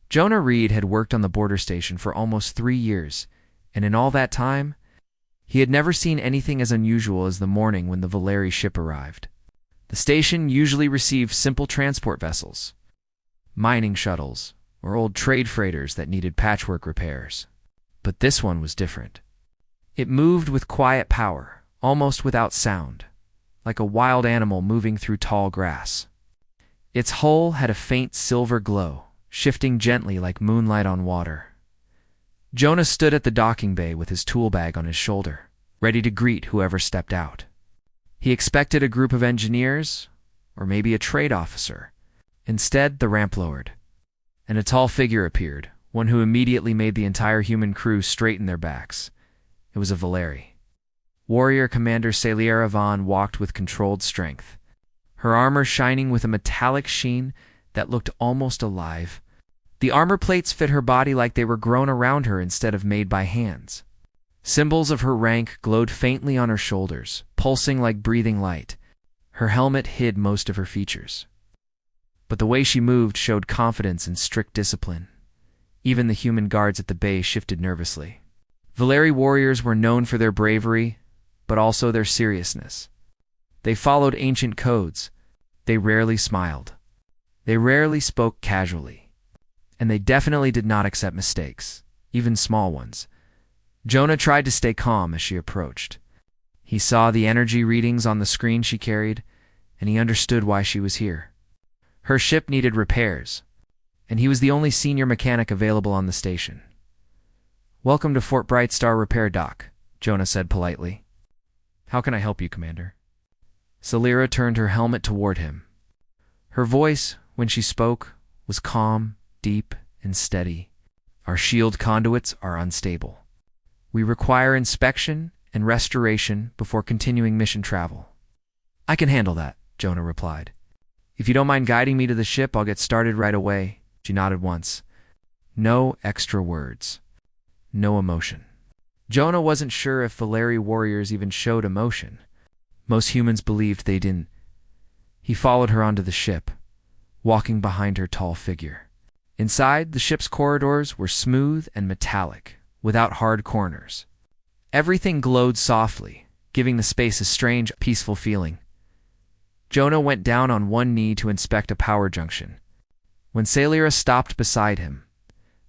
Jonah Reed had worked on the border station for almost 3 years, and in all that time, he had never seen anything as unusual as the morning when the Valeri ship arrived. The station usually received simple transport vessels, mining shuttles, or old trade freighters that needed patchwork repairs. But this one was different. It moved with quiet power, almost without sound, like a wild animal moving through tall grass. Its hull had a faint silver glow, shifting gently like moonlight on water. Jonah stood at the docking bay with his tool bag on his shoulder, ready to greet whoever stepped out. He expected a group of engineers, or maybe a trade officer. Instead, the ramp lowered, and a tall figure appeared, one who immediately made the entire human crew straighten their backs. It was a Valeri. Warrior Commander Saliera Vaughn walked with controlled strength, her armor shining with a metallic sheen that looked almost alive. The armor plates fit her body like they were grown around her instead of made by hands. Symbols of her rank glowed faintly on her shoulders, pulsing like breathing light. Her helmet hid most of her features. But the way she moved showed confidence and strict discipline. Even the human guards at the bay shifted nervously. Valeri warriors were known for their bravery, but also their seriousness. They followed ancient codes. They rarely smiled. They rarely spoke casually. And they definitely did not accept mistakes, even small ones. Jonah tried to stay calm as she approached. He saw the energy readings on the screen she carried, and he understood why she was here. Her ship needed repairs, and he was the only senior mechanic available on the station. "Welcome to Fort Brightstar Repair Dock," Jonah said politely. "How can I help you, Commander?" Salira turned her helmet toward him. Her voice, when she spoke, was calm, deep, and steady. "Our shield conduits are unstable. We require inspection and restoration before continuing mission travel." "I can handle that," Jonah replied. "If you don't mind guiding me to the ship, I'll get started right away." She nodded once. No extra words. No emotion. Jonah wasn't sure if Valeri warriors even showed emotion. Most humans believed they didn't. He followed her onto the ship, walking behind her tall figure. Inside, the ship's corridors were smooth and metallic, without hard corners. Everything glowed softly, giving the space a strange, peaceful feeling. Jonah went down on one knee to inspect a power junction. When Salira stopped beside him,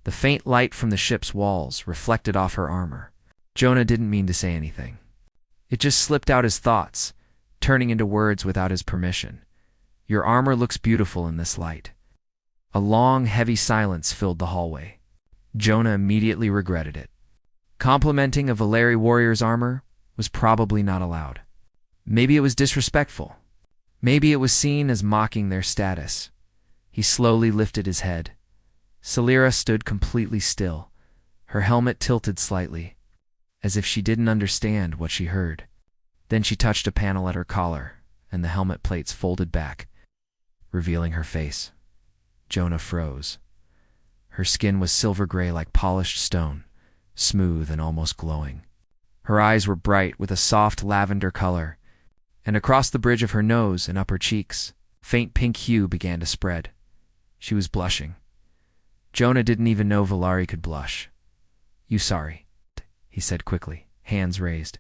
the faint light from the ship's walls reflected off her armor. Jonah didn't mean to say anything. It just slipped out his thoughts, turning into words without his permission. "Your armor looks beautiful in this light." A long, heavy silence filled the hallway. Jonah immediately regretted it. Complimenting a Valeri warrior's armor was probably not allowed. Maybe it was disrespectful. Maybe it was seen as mocking their status. He slowly lifted his head. Salira stood completely still, her helmet tilted slightly, as if she didn't understand what she heard. Then she touched a panel at her collar, and the helmet plates folded back, revealing her face. Jonah froze. Her skin was silver gray like polished stone, smooth and almost glowing. Her eyes were bright with a soft lavender color, and across the bridge of her nose and upper cheeks, faint pink hue began to spread. She was blushing. Jonah didn't even know Valeri could blush. "You sorry," he said quickly, hands raised.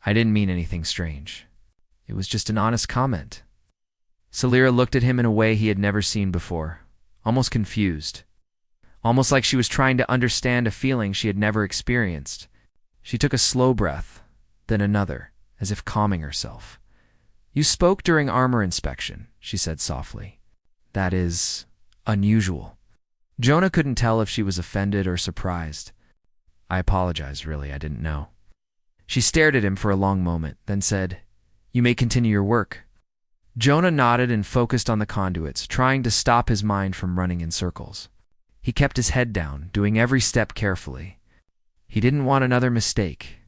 "I didn't mean anything strange. It was just an honest comment." Salira looked at him in a way he had never seen before, almost confused. Almost like she was trying to understand a feeling she had never experienced. She took a slow breath, then another, as if calming herself. "You spoke during armor inspection," she said softly. "That is unusual." Jonah couldn't tell if she was offended or surprised. "I apologize, really, I didn't know." She stared at him for a long moment, then said, "You may continue your work." Jonah nodded and focused on the conduits, trying to stop his mind from running in circles. He kept his head down, doing every step carefully. He didn't want another mistake.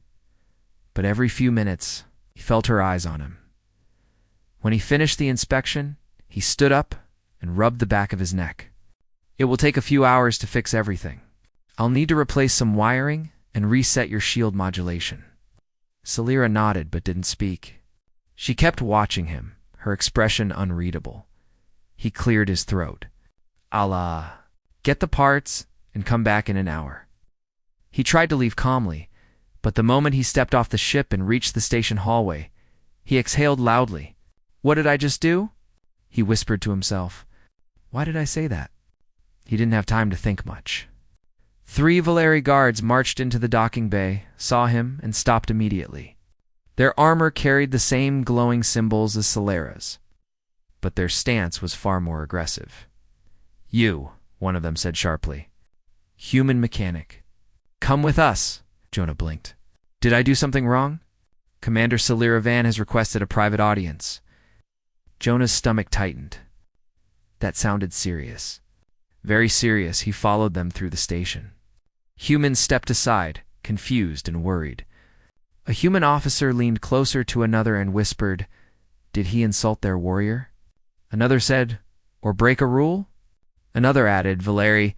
But every few minutes, he felt her eyes on him. When he finished the inspection, he stood up and rubbed the back of his neck. "It will take a few hours to fix everything. I'll need to replace some wiring and reset your shield modulation." Salira nodded but didn't speak. She kept watching him, her expression unreadable. He cleared his throat. Get the parts and come back in an hour." He tried to leave calmly, but the moment he stepped off the ship and reached the station hallway, he exhaled loudly. "What did I just do?" he whispered to himself. "Why did I say that?" He didn't have time to think much. 3 Valeri guards marched into the docking bay, saw him, and stopped immediately. Their armor carried the same glowing symbols as Solera's, but their stance was far more aggressive. "You," one of them said sharply. "Human mechanic. Come with us." Jonah blinked. "Did I do something wrong?" "Commander Solera Van has requested a private audience." Jonah's stomach tightened. That sounded serious. Very serious. He followed them through the station. Humans stepped aside, confused and worried. A human officer leaned closer to another and whispered, "Did he insult their warrior?" Another said, "Or break a rule?" Another added, "Valeri,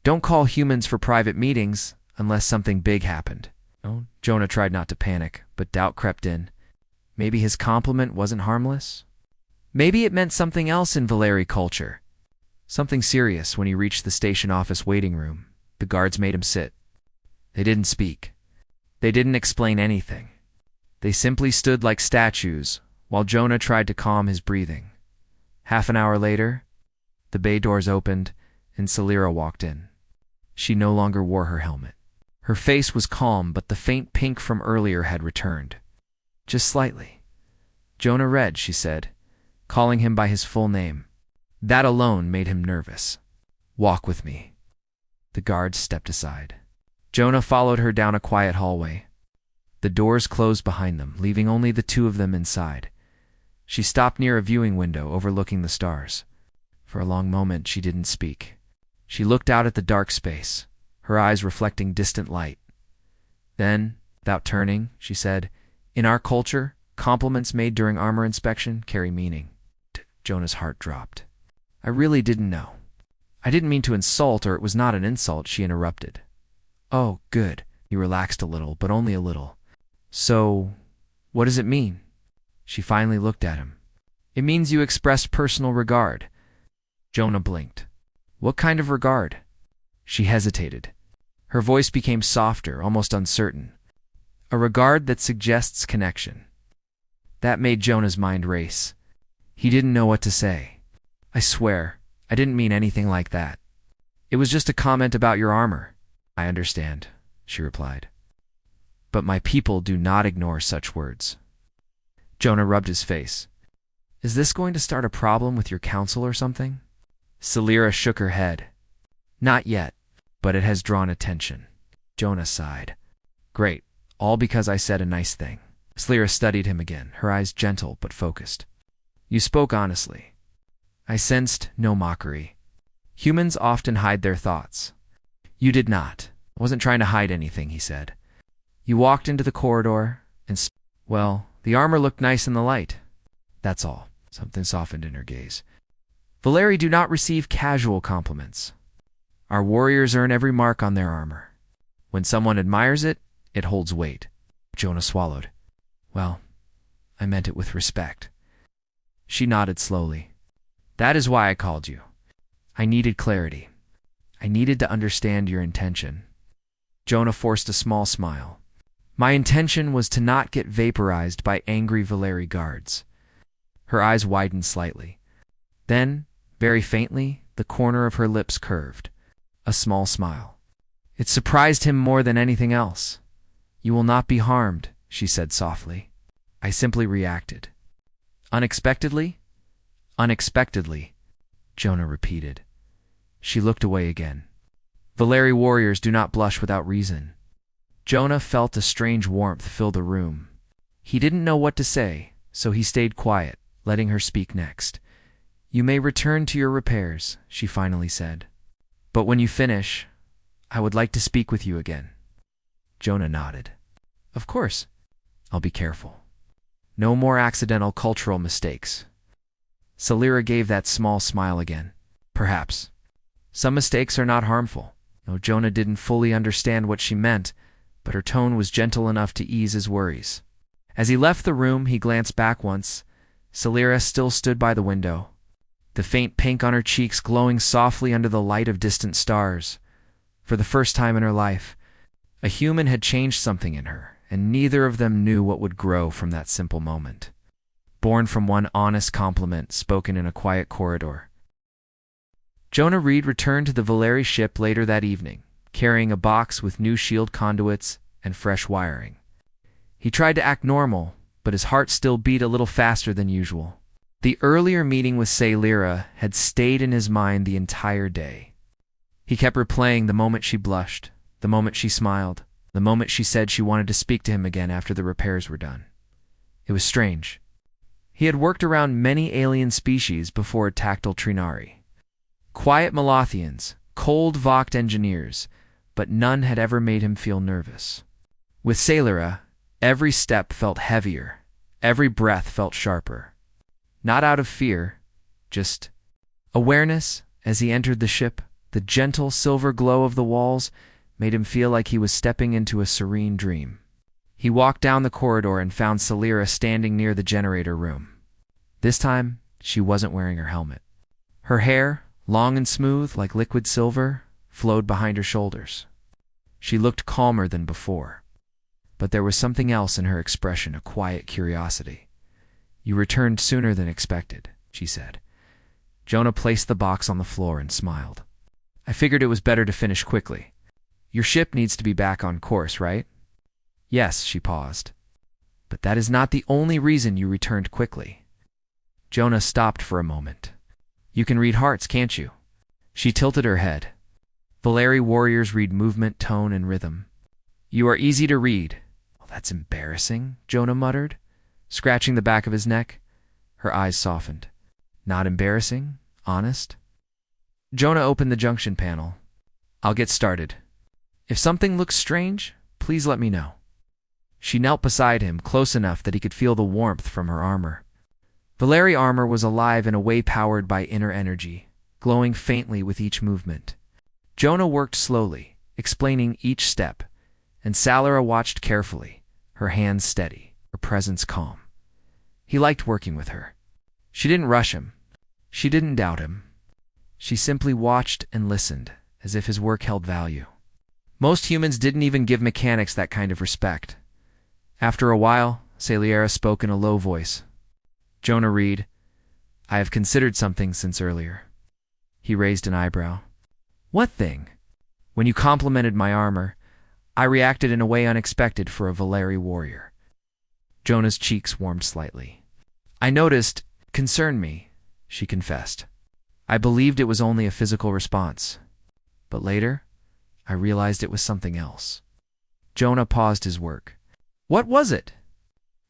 don't call humans for private meetings unless something big happened." Oh, Jonah tried not to panic, but doubt crept in. Maybe his compliment wasn't harmless? Maybe it meant something else in Valeri culture. Something serious. When he reached the station office waiting room, the guards made him sit. They didn't speak. They didn't explain anything. They simply stood like statues while Jonah tried to calm his breathing. Half an hour later, the bay doors opened and Solera walked in. She no longer wore her helmet. Her face was calm, but the faint pink from earlier had returned. Just slightly. "Jonah Red," she said, calling him by his full name. That alone made him nervous. "Walk with me." The guards stepped aside. Jonah followed her down a quiet hallway. The doors closed behind them, leaving only the two of them inside. She stopped near a viewing window overlooking the stars. For a long moment she didn't speak. She looked out at the dark space, her eyes reflecting distant light. Then, without turning, she said, "In our culture, compliments made during armor inspection carry meaning." Jonah's heart dropped. "I really didn't know. I didn't mean to insult, or it was not an insult," she interrupted. "Oh, good." He relaxed a little, but only a little. "So, what does it mean?" She finally looked at him. "It means you expressed personal regard." Jonah blinked. "What kind of regard?" She hesitated. Her voice became softer, almost uncertain. "A regard that suggests connection." That made Jonah's mind race. He didn't know what to say. "I swear, I didn't mean anything like that. It was just a comment about your armor." "I understand," she replied. "But my people do not ignore such words." Jonah rubbed his face. "Is this going to start a problem with your council or something?" Solera shook her head. "Not yet, but it has drawn attention." Jonah sighed. "Great, all because I said a nice thing." Solera studied him again, her eyes gentle but focused. "You spoke honestly. I sensed no mockery. Humans often hide their thoughts. You did not. I wasn't trying to hide anything," he said. "You walked into the corridor and, well, the armor looked nice in the light. That's all." Something softened in her gaze. "Valeri do not receive casual compliments. Our warriors earn every mark on their armor. When someone admires it, it holds weight." Jonah swallowed. "Well, I meant it with respect." She nodded slowly. "That is why I called you. I needed clarity. I needed to understand your intention." Jonah forced a small smile. "My intention was to not get vaporized by angry Valeri guards." Her eyes widened slightly. Then, very faintly, the corner of her lips curved. A small smile. It surprised him more than anything else. "You will not be harmed," she said softly. "I simply reacted." "Unexpectedly?" "Unexpectedly," Jonah repeated. She looked away again. Valeri warriors do not blush without reason. Jonah felt a strange warmth fill the room. He didn't know what to say, so he stayed quiet, letting her speak next. "You may return to your repairs," she finally said. "But when you finish, I would like to speak with you again." Jonah nodded. "Of course. I'll be careful. No more accidental cultural mistakes." Solera gave that small smile again. "Perhaps. Some mistakes are not harmful." No, Jonah didn't fully understand what she meant, but her tone was gentle enough to ease his worries. As he left the room, he glanced back once. Solera still stood by the window. the faint pink on her cheeks glowing softly under the light of distant stars. For the first time in her life, a human had changed something in her, and neither of them knew what would grow from that simple moment. Born from one honest compliment spoken in a quiet corridor. Jonah Reed returned to the Valeri ship later that evening, carrying a box with new shield conduits and fresh wiring. He tried to act normal, but his heart still beat a little faster than usual. The earlier meeting with Sailira had stayed in his mind the entire day. He kept replaying the moment she blushed, the moment she smiled, the moment she said she wanted to speak to him again after the repairs were done. It was strange. He had worked around many alien species before tactile Trinari. Quiet Malothians, cold Voct engineers, but none had ever made him feel nervous. With Sailira, every step felt heavier, every breath felt sharper. Not out of fear, just awareness. As he entered the ship, the gentle silver glow of the walls made him feel like he was stepping into a serene dream. He walked down the corridor and found Sailira standing near the generator room. This time, she wasn't wearing her helmet. Her hair, long and smooth like liquid silver, flowed behind her shoulders. She looked calmer than before. But there was something else in her expression, a quiet curiosity. "You returned sooner than expected," she said. Jonah placed the box on the floor and smiled. "I figured it was better to finish quickly. Your ship needs to be back on course, right?" "Yes," she paused. "But that is not the only reason you returned quickly." Jonah stopped for a moment. "You can read hearts, can't you?" She tilted her head. "Valeri warriors read movement, tone, and rhythm. You are easy to read." "Well, that's embarrassing," Jonah muttered, scratching the back of his neck. Her eyes softened. "Not embarrassing? Honest?" Jonah opened the junction panel. "I'll get started. If something looks strange, please let me know." She knelt beside him, close enough that he could feel the warmth from her armor. Valeri armor was alive in a way powered by inner energy, glowing faintly with each movement. Jonah worked slowly, explaining each step, and Sailira watched carefully, her hands steady, her presence calm. He liked working with her. She didn't rush him. She didn't doubt him. She simply watched and listened, as if his work held value. Most humans didn't even give mechanics that kind of respect. After a while, Sailira spoke in a low voice. "Jonah Reed, I have considered something since earlier." He raised an eyebrow. "What thing?" "When you complimented my armor, I reacted in a way unexpected for a Valeri warrior." Jonah's cheeks warmed slightly. "I noticed it concerned me," she confessed. "I believed it was only a physical response. But later, I realized it was something else." Jonah paused his work. "What was it?"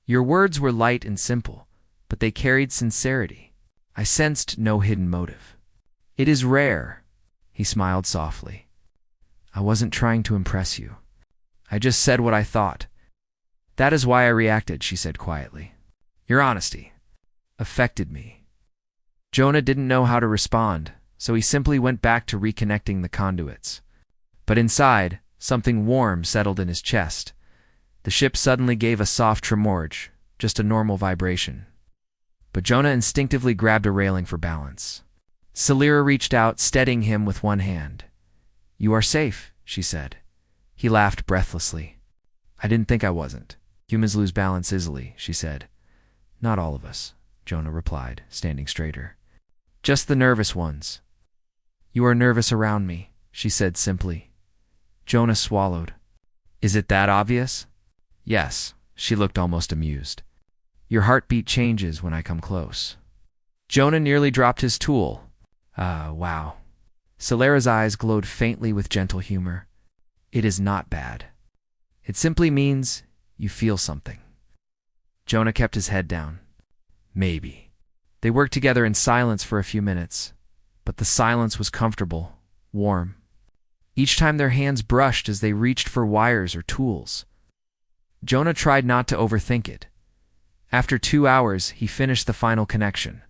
"Your words were light and simple, but they carried sincerity. I sensed no hidden motive. It is rare." He smiled softly. "I wasn't trying to impress you. I just said what I thought. That is why I reacted," she said quietly. "Your honesty affected me." Jonah didn't know how to respond, so he simply went back to reconnecting the conduits. But inside, something warm settled in his chest. The ship suddenly gave a soft tremorge, just a normal vibration. But Jonah instinctively grabbed a railing for balance. Sailira reached out, steadying him with one hand. "You are safe," she said. He laughed breathlessly. "I didn't think I wasn't. Humans lose balance easily," she said. "Not all of us," Jonah replied, standing straighter. "Just the nervous ones." "You are nervous around me," she said simply. Jonah swallowed. "Is it that obvious?" "Yes." She looked almost amused. "Your heartbeat changes when I come close." Jonah nearly dropped his tool. Wow." Sailira's eyes glowed faintly with gentle humor. "It is not bad. It simply means you feel something." Jonah kept his head down. "Maybe." They worked together in silence for a few minutes, but the silence was comfortable, warm. Each time their hands brushed as they reached for wires or tools. Jonah tried not to overthink it. After 2 hours, he finished the final connection.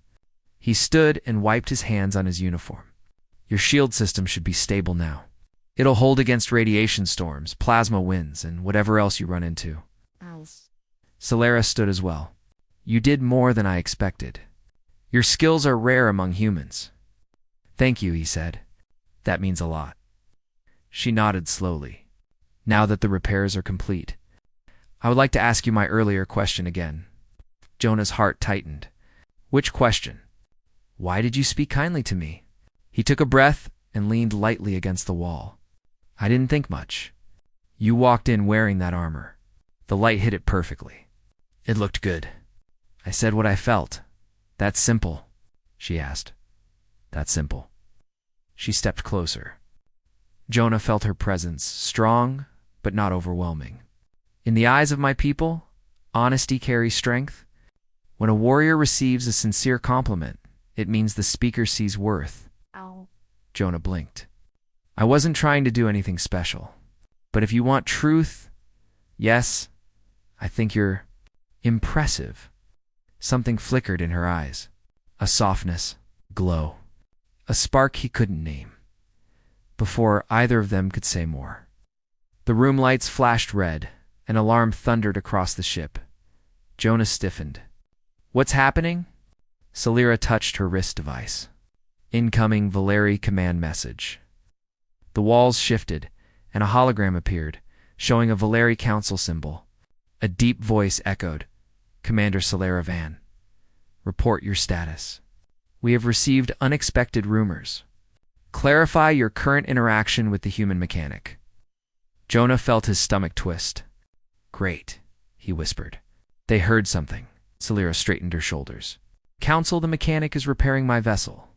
He stood and wiped his hands on his uniform. "Your shield system should be stable now. It'll hold against radiation storms, plasma winds, and whatever else you run into." Sailira stood as well. "You did more than I expected. Your skills are rare among humans. Thank you, he said. That means a lot. She nodded slowly. Now that the repairs are complete, I would like to ask you my earlier question again. Jonah's heart tightened. Which question? Why did you speak kindly to me? He took a breath and leaned lightly against the wall. I didn't think much. You walked in wearing that armor. The light hit it perfectly. It looked good. I said what I felt. That's simple, she asked. That's simple. She stepped closer. Jonah felt her presence, strong but not overwhelming. In the eyes of my people, honesty carries strength. When a warrior receives a sincere compliment, it means the speaker sees worth. Ow. Jonah blinked. I wasn't trying to do anything special. But if you want truth, yes, I think you're impressive. Something flickered in her eyes. A softness, glow. A spark he couldn't name. Before either of them could say more, the room lights flashed red. An alarm thundered across the ship. Jonah stiffened. What's happening? Salira touched her wrist device. Incoming Valeri command message. The walls shifted, and a hologram appeared, showing a Valeri council symbol. A deep voice echoed. Commander Salira Van. Report your status. We have received unexpected rumors. Clarify your current interaction with the human mechanic. Jonah felt his stomach twist. Great, he whispered. They heard something. Salira straightened her shoulders. Council, the mechanic is repairing my vessel.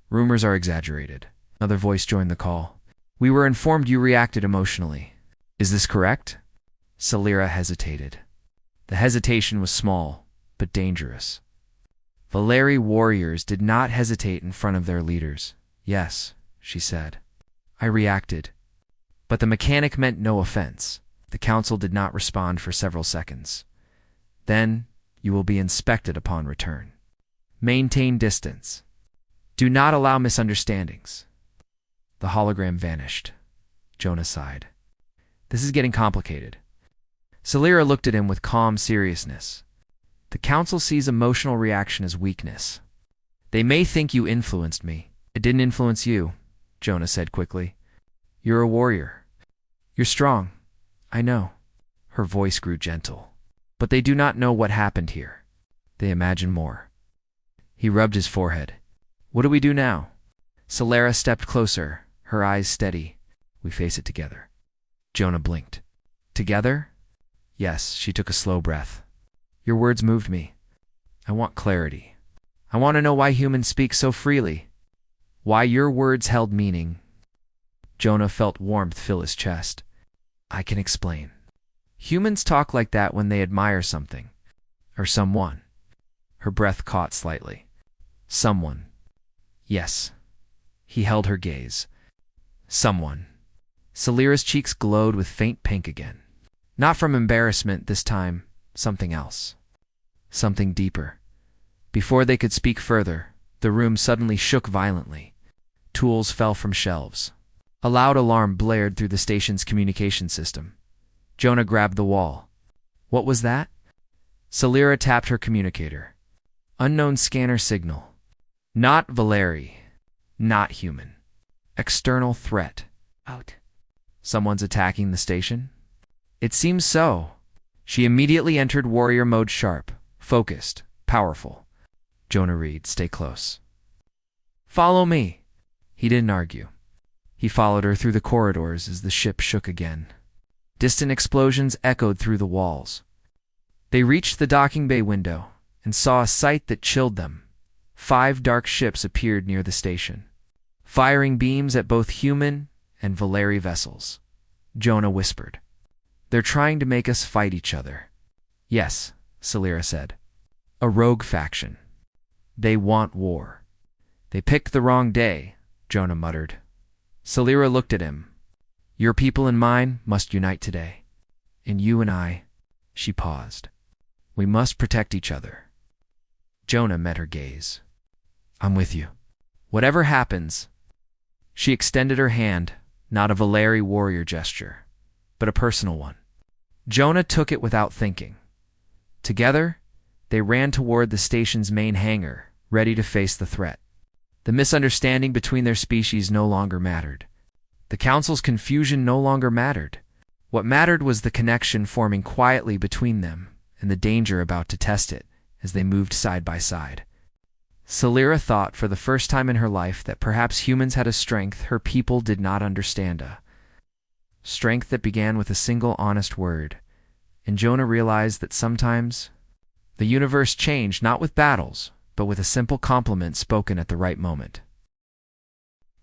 Rumors are exaggerated. Another voice joined the call. We were informed you reacted emotionally. Is this correct? Salira hesitated. The hesitation was small, but dangerous. Valeri warriors did not hesitate in front of their leaders. Yes, she said. I reacted. But the mechanic meant no offense. The council did not respond for several seconds. Then, you will be inspected upon return. Maintain distance. Do not allow misunderstandings. The hologram vanished. Jonah sighed. This is getting complicated. Salira looked at him with calm seriousness. The council sees emotional reaction as weakness. They may think you influenced me. It didn't influence you, Jonah said quickly. You're a warrior. You're strong. I know. Her voice grew gentle. But they do not know what happened here. They imagine more. He rubbed his forehead. What do we do now? Salira stepped closer, her eyes steady. We face it together. Jonah blinked. Together? Yes, she took a slow breath. Your words moved me. I want clarity. I want to know why humans speak so freely. Why your words held meaning. Jonah felt warmth fill his chest. I can explain. Humans talk like that when they admire something. Or someone. Her breath caught slightly. Someone. Yes. He held her gaze. Someone. Salira's cheeks glowed with faint pink again. Not from embarrassment this time, something else. Something deeper. Before they could speak further, the room suddenly shook violently. Tools fell from shelves. A loud alarm blared through the station's communication system. Jonah grabbed the wall. What was that? Salira tapped her communicator. Unknown scanner signal. Not Valeri. Not human. External threat. Out. Someone's attacking the station? It seems so. She immediately entered warrior mode sharp, focused, powerful. Jonah Reed, stay close. Follow me. He didn't argue. He followed her through the corridors as the ship shook again. Distant explosions echoed through the walls. They reached the docking bay window and saw a sight that chilled them. 5 dark ships appeared near the station, firing beams at both human and Valeri vessels. Jonah whispered. They're trying to make us fight each other. Yes, Salira said. A rogue faction. They want war. They picked the wrong day, Jonah muttered. Salira looked at him. Your people and mine must unite today. And you and I, she paused. We must protect each other. Jonah met her gaze. I'm with you. Whatever happens. She extended her hand, not a Valeri warrior gesture, but a personal one. Jonah took it without thinking. Together, they ran toward the station's main hangar, ready to face the threat. The misunderstanding between their species no longer mattered. The council's confusion no longer mattered. What mattered was the connection forming quietly between them and the danger about to test it as they moved side by side. Salira thought for the first time in her life that perhaps humans had a strength her people did not understand, a strength that began with a single honest word. And Jonah realized that sometimes the universe changed not with battles, but with a simple compliment spoken at the right moment.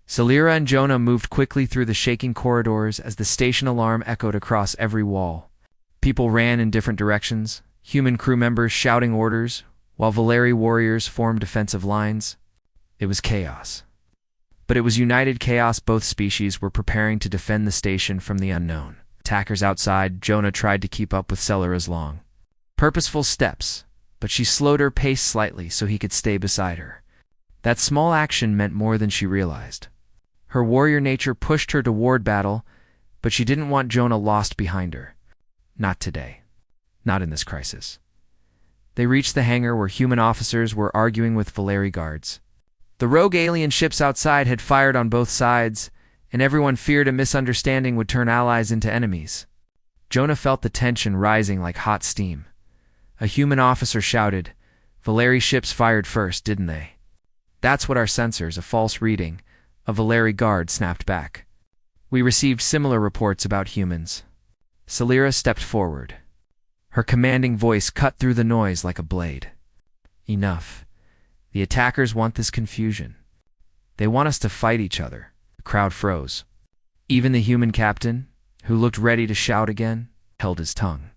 Salira and Jonah moved quickly through the shaking corridors as the station alarm echoed across every wall. People ran in different directions, human crew members shouting orders, while Valeri warriors formed defensive lines. It was chaos. But it was united chaos. Both species were preparing to defend the station from the unknown. Attackers outside, Jonah tried to keep up with Salira's long, purposeful steps, but she slowed her pace slightly so he could stay beside her. That small action meant more than she realized. Her warrior nature pushed her toward battle, but she didn't want Jonah lost behind her. Not today. Not in this crisis. They reached the hangar where human officers were arguing with Valeri guards. The rogue alien ships outside had fired on both sides, and everyone feared a misunderstanding would turn allies into enemies. Jonah felt the tension rising like hot steam. A human officer shouted, "Valeri ships fired first, didn't they?" "That's what our sensors, a false reading," a Valeri guard snapped back. "We received similar reports about humans." Salira stepped forward. Her commanding voice cut through the noise like a blade. "Enough. The attackers want this confusion. They want us to fight each other." The crowd froze. Even the human captain, who looked ready to shout again, held his tongue.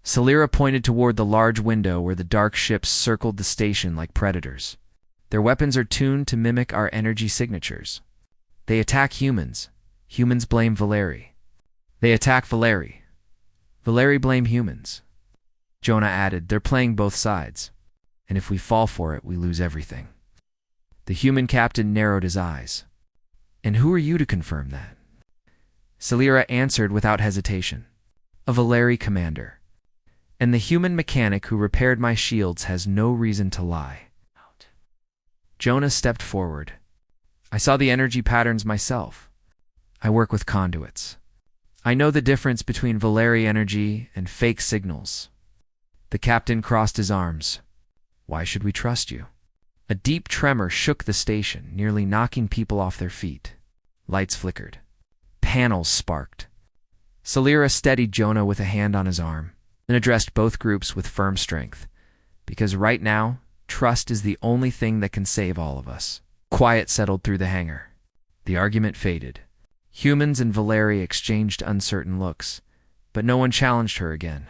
Salira pointed toward the large window where the dark ships circled the station like predators. "Their weapons are tuned to mimic our energy signatures. They attack humans. Humans blame Valeri. They attack Valeri. Valeri blame humans." Jonah added, "They're playing both sides. And if we fall for it, we lose everything." The human captain narrowed his eyes. "And who are you to confirm that?" Salira answered without hesitation. "A Valeri commander. And the human mechanic who repaired my shields has no reason to lie." Jonah stepped forward. "I saw the energy patterns myself. I work with conduits. I know the difference between Valeri energy and fake signals." The captain crossed his arms. "Why should we trust you?" A deep tremor shook the station, nearly knocking people off their feet. Lights flickered. Panels sparked. Salira steadied Jonah with a hand on his arm and addressed both groups with firm strength. "Because right now, trust is the only thing that can save all of us." Quiet settled through the hangar. The argument faded. Humans and Valeri exchanged uncertain looks, but no one challenged her again.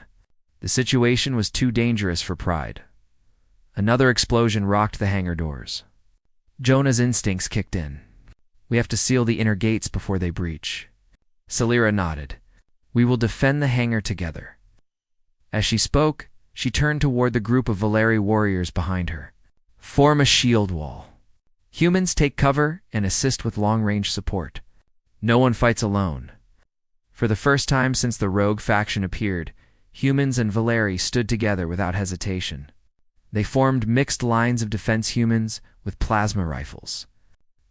The situation was too dangerous for pride. Another explosion rocked the hangar doors. Jonah's instincts kicked in. "We have to seal the inner gates before they breach." Salira nodded. "We will defend the hangar together." As she spoke, she turned toward the group of Valeri warriors behind her. "Form a shield wall. Humans take cover and assist with long-range support. No one fights alone." For the first time since the rogue faction appeared, humans and Valeri stood together without hesitation. They formed mixed lines of defense, humans with plasma rifles,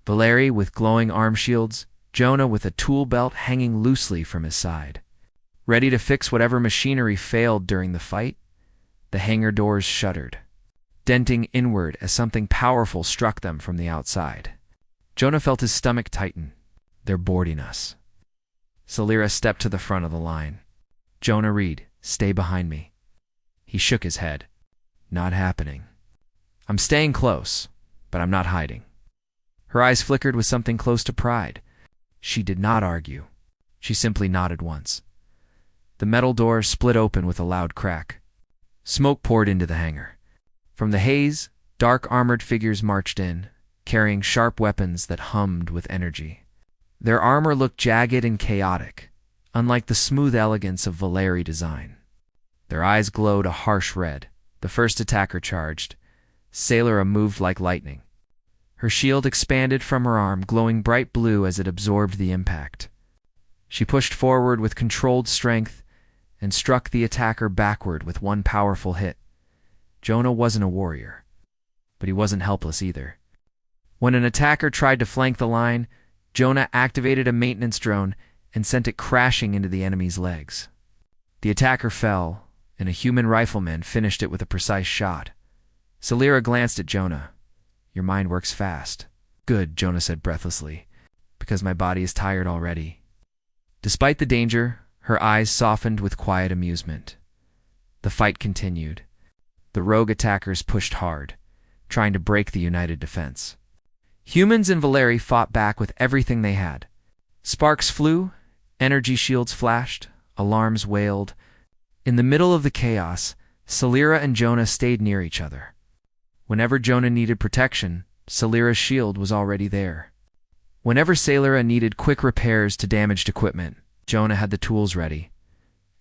Valeri with glowing arm shields, Jonah with a tool belt hanging loosely from his side. Ready to fix whatever machinery failed during the fight, the hangar doors shuddered, denting inward as something powerful struck them from the outside. Jonah felt his stomach tighten. "They're boarding us." Salira stepped to the front of the line. "Jonah Reed, stay behind me." He shook his head. "Not happening." "I'm staying close, but I'm not hiding." Her eyes flickered with something close to pride. She did not argue. She simply nodded once. The metal door split open with a loud crack. Smoke poured into the hangar. From the haze, dark armored figures marched in, carrying sharp weapons that hummed with energy. Their armor looked jagged and chaotic, unlike the smooth elegance of Valeri design. Their eyes glowed a harsh red. The first attacker charged. Salira moved like lightning. Her shield expanded from her arm, glowing bright blue as it absorbed the impact. She pushed forward with controlled strength and struck the attacker backward with one powerful hit. Jonah wasn't a warrior. but he wasn't helpless either. When an attacker tried to flank the line, Jonah activated a maintenance drone and sent it crashing into the enemy's legs. The attacker fell, and a human rifleman finished it with a precise shot. Salira glanced at Jonah. "Your mind works fast." "Good," Jonah said breathlessly, "because my body is tired already." Despite the danger, her eyes softened with quiet amusement. The fight continued. The rogue attackers pushed hard, trying to break the united defense. Humans and Valeri fought back with everything they had. Sparks flew, energy shields flashed, alarms wailed. In the middle of the chaos, Salira and Jonah stayed near each other. Whenever Jonah needed protection, Salira's shield was already there. Whenever Salira needed quick repairs to damaged equipment, Jonah had the tools ready.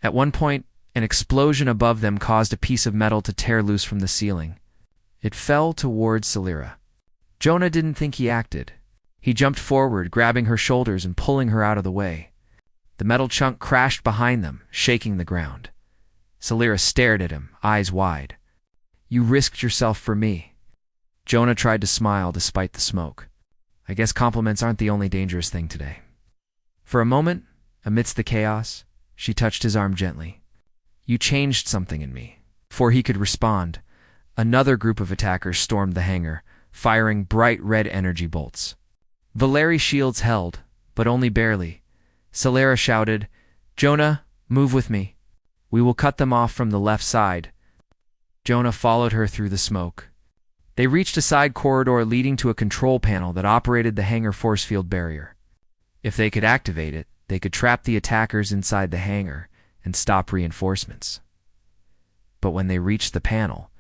At one point, an explosion above them caused a piece of metal to tear loose from the ceiling. It fell towards Salira. Jonah didn't think he acted. He jumped forward, grabbing her shoulders and pulling her out of the way. The metal chunk crashed behind them, shaking the ground. Salira stared at him, eyes wide. "You risked yourself for me." Jonah tried to smile despite the smoke. "I guess compliments aren't the only dangerous thing today." For a moment, amidst the chaos, she touched his arm gently. "You changed something in me." Before he could respond, another group of attackers stormed the hangar, firing bright red energy bolts. Valeri's shields held, but only barely. Salira shouted, "Jonah, move with me. We will cut them off from the left side." Jonah followed her through the smoke. They reached a side corridor leading to a control panel that operated the hangar force field barrier. If they could activate it, they could trap the attackers inside the hangar and stop reinforcements. But when they reached the panel,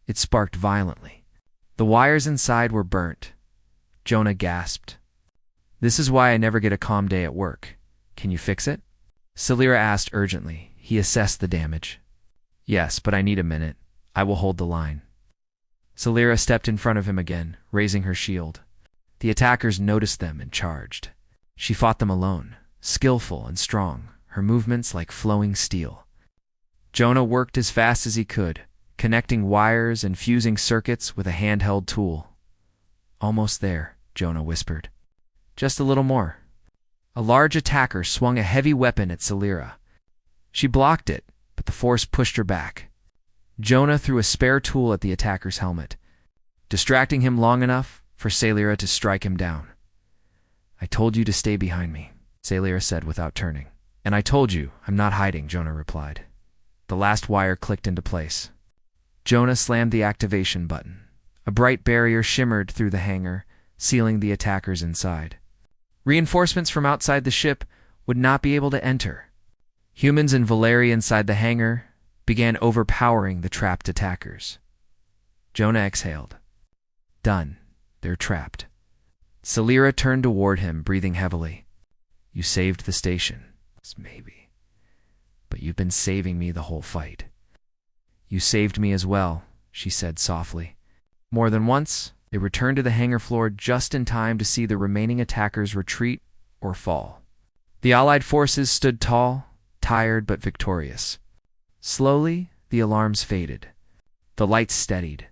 it sparked violently. The wires inside were burnt. Jonah gasped. "This is why I never get a calm day at work. Can you fix it?" Salira asked urgently. He assessed the damage. "Yes, but I need a minute. I will hold the line." Salira stepped in front of him again, raising her shield. The attackers noticed them and charged. She fought them alone, skillful and strong, her movements like flowing steel. Jonah worked as fast as he could, connecting wires and fusing circuits with a handheld tool. "Almost there," Jonah whispered. "Just a little more." A large attacker swung a heavy weapon at Salira. She blocked it, but the force pushed her back. Jonah threw a spare tool at the attacker's helmet, distracting him long enough for Salira to strike him down. "I told you to stay behind me," Salira said without turning. "And I told you, I'm not hiding," Jonah replied. The last wire clicked into place. Jonah slammed the activation button. A bright barrier shimmered through the hangar, sealing the attackers inside. Reinforcements from outside the ship would not be able to enter. Humans and Valeri inside the hangar began overpowering the trapped attackers. Jonah exhaled. Done. They're trapped. Salira turned toward him, breathing heavily. "You saved the station." "Maybe. But you've been saving me the whole fight." "You saved me as well," she said softly. More than once, they returned to the hangar floor just in time to see the remaining attackers retreat or fall. The Allied forces stood tall, tired but victorious. Slowly, the alarms faded. The lights steadied.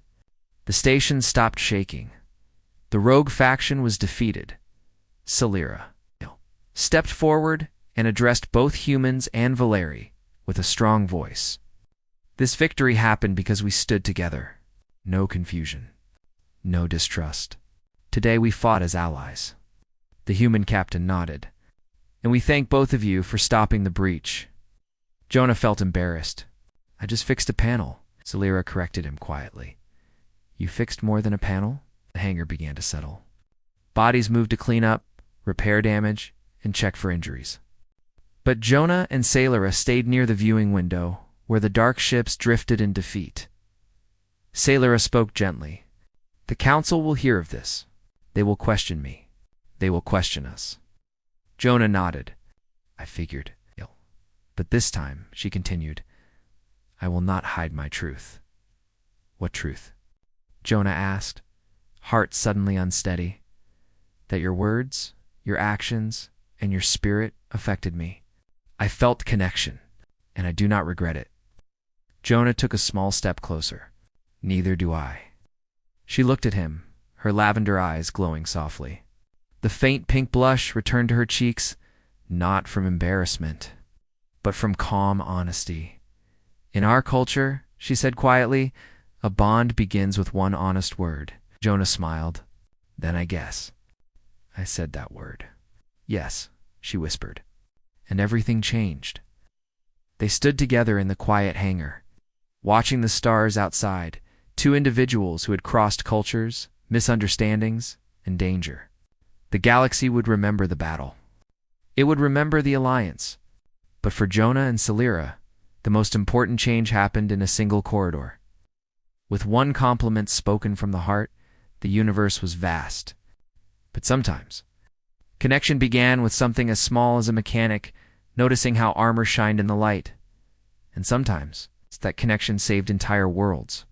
The station stopped shaking. The rogue faction was defeated. Salira stepped forward and addressed both humans and Valeri with a strong voice. "This victory happened because we stood together. No confusion. No distrust. Today we fought as allies." The human captain nodded. "And we thank both of you for stopping the breach." Jonah felt embarrassed. "I just fixed a panel," Salira corrected him quietly. "You fixed more than a panel?" The hangar began to settle. Bodies moved to clean up, repair damage, and check for injuries. But Jonah and Salira stayed near the viewing window, where the dark ships drifted in defeat. Salira spoke gently. "The council will hear of this. They will question me. They will question us." Jonah nodded. "I figured. But this time," she continued, "I will not hide my truth." "What truth?" Jonah asked, heart suddenly unsteady. "That your words, your actions, and your spirit affected me. I felt connection, and I do not regret it." Jonah took a small step closer. "Neither do I." She looked at him, her lavender eyes glowing softly. The faint pink blush returned to her cheeks, not from embarrassment, but from calm honesty. In our culture, she said quietly, a bond begins with one honest word. Jonah smiled. Then I guess. I said that word. Yes, she whispered. And everything changed. They stood together in the quiet hangar, watching the stars outside, two individuals who had crossed cultures, misunderstandings, and danger. The galaxy would remember the battle. It would remember the alliance. But for Jonah and Celira, the most important change happened in a single corridor. With one compliment spoken from the heart, the universe was vast. But sometimes, connection began with something as small as a mechanic noticing how armor shined in the light. And sometimes, that connection saved entire worlds.